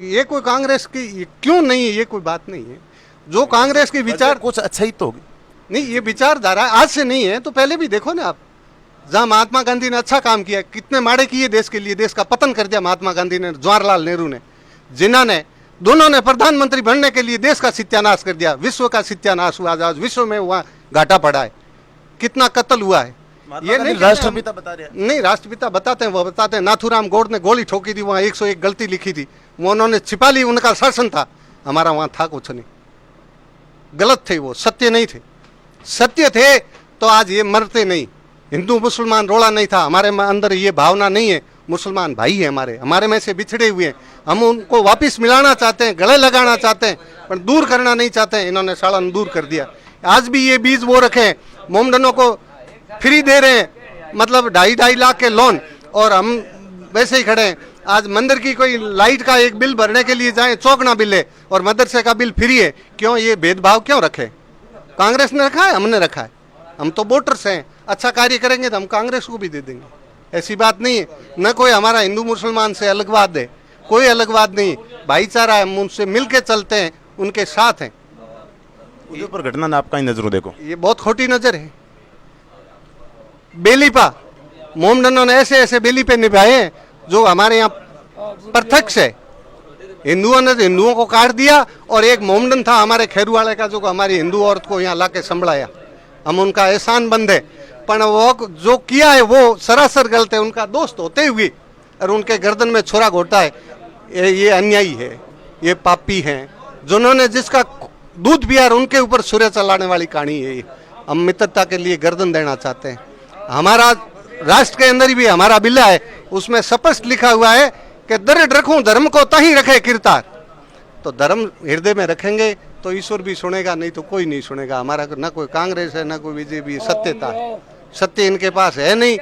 ये कोई कांग्रेस की क्यों नहीं है, ये कोई बात नहीं है। जो कांग्रेस की विचार कुछ अच्छा ही तो होगी। नहीं, ये विचारधारा आज से नहीं है, तो पहले भी देखो ना आप, जहां महात्मा गांधी ने अच्छा काम किया, कितने माड़े किए देश के लिए, देश का पतन कर दिया महात्मा गांधी ने, जवाहरलाल नेहरू ने, जिन्हों ने दोनों ने प्रधानमंत्री बनने के लिए देश का सत्यानाश कर दिया, विश्व का सत्यानाश हुआ, आज विश्व में वहाँ घाटा पड़ा है, कितना कत्ल हुआ है। ये नहीं राष्ट्रपिता बता रहे हैं। नहीं, राष्ट्रपिता बताते हैं, वो बताते हैं नाथूराम गौड़ ने गोली ठोकी थी, वहाँ 101 गलती लिखी थी, वो उन्होंने छिपा ली, उनका शासन था, हमारा वहाँ था कुछ नहीं, गलत थे वो, सत्य नहीं थे। सत्य थे तो आज ये मरते नहीं, हिंदू मुसलमान रोड़ा नहीं था, हमारे अंदर ये भावना नहीं है, मुसलमान भाई है हमारे में से बिछड़े हुए हैं, हम उनको वापस मिलाना चाहते हैं, गले लगाना चाहते हैं, पर दूर करना नहीं चाहते हैं। इन्होंने साला दूर कर दिया। आज भी ये बीज वो रखे हैं, मोमडनों को फ्री दे रहे हैं, मतलब 2.5 लाख के लोन, और हम वैसे ही खड़े हैं। आज मंदिर की कोई लाइट का एक बिल भरने के लिए जाए, चौगना बिल है, और मदरसे का बिल फ्री है। क्यों ये भेदभाव क्यों रखे? कांग्रेस ने रखा है, हमने रखा है, हम तो वोटर्स हैं, अच्छा कार्य करेंगे तो हम कांग्रेस को भी दे देंगे, ऐसी बात नहीं है। न कोई हमारा हिंदू मुसलमान से अलगवाद है, कोई अलगवाद नहीं, भाईचारा है, हम उनसे मिल के चलते हैं, उनके साथ हैं। उदयपुर घटना ना आपका ही नजरों देखो, ये बहुत खोटी नजर है। बेलीपा मोमडनों ने ऐसे ऐसे बेली पे निभाए हैं जो हमारे यहाँ प्रत्यक्ष है। हिंदुओं ने हिंदुओं को काट दिया, और एक मोमडन था हमारे खैरुवाड़े का जो हमारी हिंदू औरत को यहाँ लाके संभलाया, हम उनका एहसान बंद है। पर वो जो किया है वो सरासर गलत है, उनका दोस्त होते हुए और उनके गर्दन में छुरा घोटा है, ये अन्यायी है, ये पापी हैं, जिन्होंने जिसका दूध पिया और उनके ऊपर सूर्य चलाने वाली कहानी है। हम मित्रता के लिए गर्दन देना चाहते हैं। हमारा राष्ट्र के अंदर भी हमारा बिल्ला है, उसमें स्पष्ट लिखा हुआ है कि दृढ़ रखूं धर्म को तहीं रखे किरतार। तो धर्म हृदय में रखेंगे तो ईश्वर भी सुनेगा, नहीं तो कोई नहीं सुनेगा। हमारा न कोई कांग्रेस है, न कोई बीजेपी, सत्यता है, सत्य इनके पास है नहीं।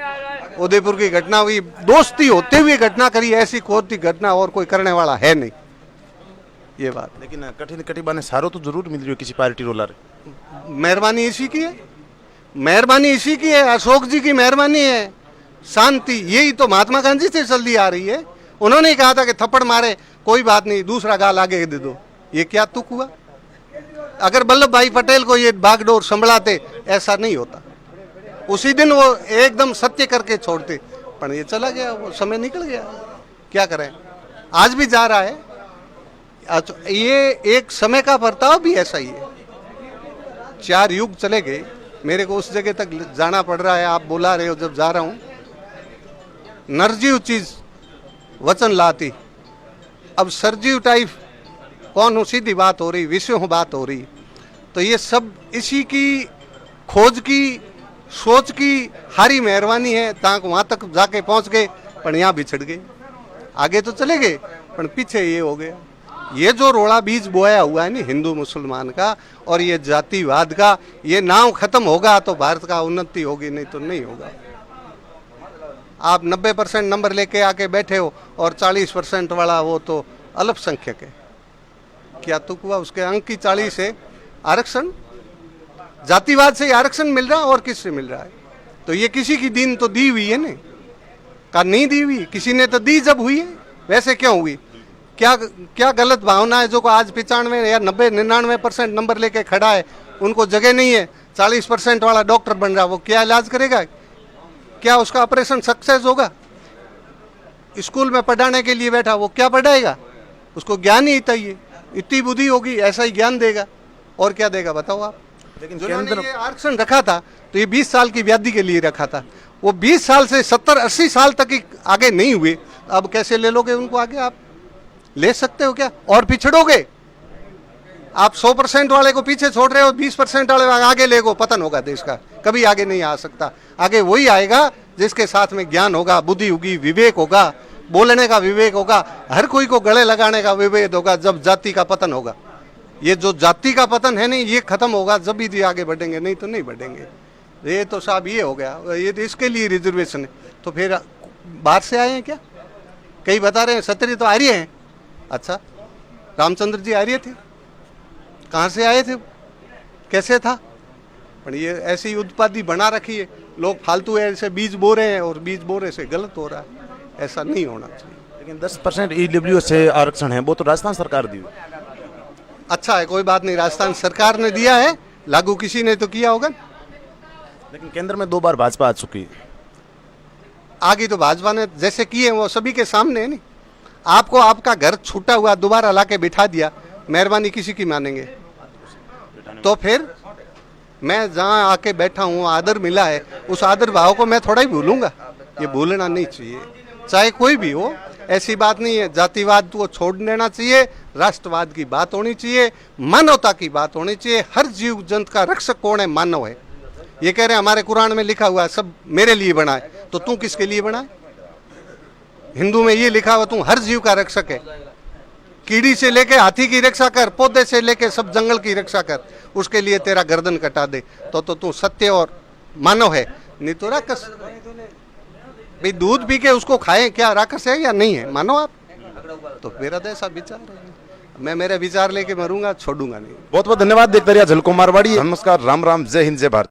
उदयपुर की घटना हुई, दोस्ती होते हुए घटना करी, ऐसी खोती घटना और कोई करने वाला है नहीं, ये बात। लेकिन कठिन कटिबाने सारो तो जरूर मिल रही है किसी पार्टी रोलर। मेहरबानी इसी की है, मेहरबानी इसी की है, अशोक जी की मेहरबानी है, शांति। यही तो महात्मा गांधी से चलती आ रही है। उन्होंने कहा था कि थप्पड़ मारे कोई बात नहीं, दूसरा गाल आगे दे दो। ये क्या तुक हुआ? अगर वल्लभ भाई पटेल को ये बागडोर संभलाते, ऐसा नहीं होता। उसी दिन वो एकदम सत्य करके छोड़ते, पर ये चला गया, वो समय निकल गया, क्या करें। आज भी जा रहा है, ये एक समय का बर्ताव भी ऐसा ही है। 4 युग चले गए, मेरे को उस जगह तक जाना पड़ रहा है, आप बुला रहे हो, जब जा रहा हूँ। नरजीव चीज वचन लाती, अब सरजीव टाइप कौन हो, सीधी बात हो रही, विषयों बात हो रही। तो ये सब इसी की खोज की, सोच की हारी मेहरबानी है, ताक वहाँ तक जाके पहुँच गए, पर यहाँ बिछड़ गए। आगे तो चले गए, पर पीछे ये हो गया। ये जो रोड़ा बीज बोया हुआ है ना हिंदू मुसलमान का और ये जातिवाद का, ये नाव खत्म होगा तो भारत का उन्नति होगी, नहीं तो नहीं होगा। आप 90% नंबर लेके आके बैठे हो और 40% वाला वो तो अल्पसंख्यक है, क्या तुक हुआ? उसके अंक की 40 है आरक्षण, जातिवाद से आरक्षण मिल रहा है, और किससे मिल रहा है? तो ये किसी की दीन तो दी हुई है ना, का नहीं दी हुई, किसी ने तो दी जब हुई है, वैसे क्यों हुई? क्या गलत भावना है जो को आज 95 या 90-99% नंबर लेके खड़ा है, उनको जगह नहीं है, 40% वाला डॉक्टर बन रहा, वो क्या इलाज करेगा? क्या उसका ऑपरेशन सक्सेस होगा? स्कूल में पढ़ाने के लिए बैठा, वो क्या पढ़ाएगा? उसको ज्ञान ही चाहिए, इतनी बुद्धि होगी ऐसा ही ज्ञान देगा, और क्या देगा बताओ आप? लेकिन जिन्होंने ये आरक्षण रखा था तो ये 20 साल की व्याधि के लिए रखा था, वो 20 साल से 70-80 साल तक ही आगे नहीं हुए, अब कैसे ले लोगे उनको आगे? आप ले सकते हो क्या? और पिछड़ोगे आप। 100% वाले को पीछे छोड़ रहे हो, 20% वाले आगे ले गो, पतन होगा देश का, कभी आगे नहीं आ सकता। आगे वही आएगा जिसके साथ में ज्ञान होगा, बुद्धि होगी, विवेक होगा, बोलने का विवेक होगा, हर कोई को गले लगाने का विवेक होगा, जब जाति का पतन होगा। ये जो जाति का पतन है नहीं, ये खत्म होगा जब भी आगे बढ़ेंगे, नहीं तो नहीं बढ़ेंगे। ये तो साहब ये हो गया, ये तो इसके लिए रिजर्वेशन है। तो फिर बाहर से आए हैं क्या? कई बता रहे हैं क्षत्रिय तो आर्य हैं। अच्छा, रामचंद्र जी आर्य थे? कहाँ से आए थे, कैसे था? पर ये ऐसी उत्पादी बना रखी है, लोग फालतू ऐसे बीज बो रहे हैं और बीज बोने से गलत हो रहा है, ऐसा नहीं होना चाहिए। लेकिन 10% ईडब्ल्यू से आरक्षण है वो तो राजस्थान सरकार दी हुई है। अच्छा है, कोई बात नहीं, राजस्थान सरकार ने दिया है, लागू किसी ने तो किया होगा। लेकिन केंद्र में 2 बार भाजपा आ चुकी है। आगे तो भाजपा ने जैसे किए वो सभी के सामने है। नहीं, आपको आपका घर छूटा हुआ दोबारा लाके बिठा दिया, मेहरबानी किसी की मानेंगे? तो फिर मैं जहाँ आके बैठा हूँ, आदर मिला है, उस आदर भाव को मैं थोड़ा ही भूलूंगा? ये भूलना नहीं चाहिए, चाहे कोई भी हो। ऐसी बात नहीं है, जातिवाद को छोड़ देना चाहिए, राष्ट्रवाद की बात होनी चाहिए, मानवता की बात होनी चाहिए। हर जीव जंतु का रक्षक कौन है? मानव है। ये कह रहे हैं हमारे कुरान में लिखा हुआ है सब मेरे लिए बना है, तो तू किसके लिए बना है? हिंदू में ये लिखा हुआ तू हर जीव का रक्षक है। कीड़ी से लेके हाथी की रक्षा कर, पौधे से लेके सब जंगल की रक्षा कर, उसके लिए तेरा गर्दन कटा दे तो तू सत्य और मानव है, नहीं तो राक्षस। भाई दूध पी के उसको खाएं, क्या राक्षस है या नहीं है? मानो आप। तो मेरा तो ऐसा विचार है, मैं मेरे विचार लेके मरूंगा, छोड़ूंगा नहीं। बहुत बहुत धन्यवाद। देखते रहिए झलको मारवाड़ी। नमस्कार, राम राम, जय हिंद, जय भारत।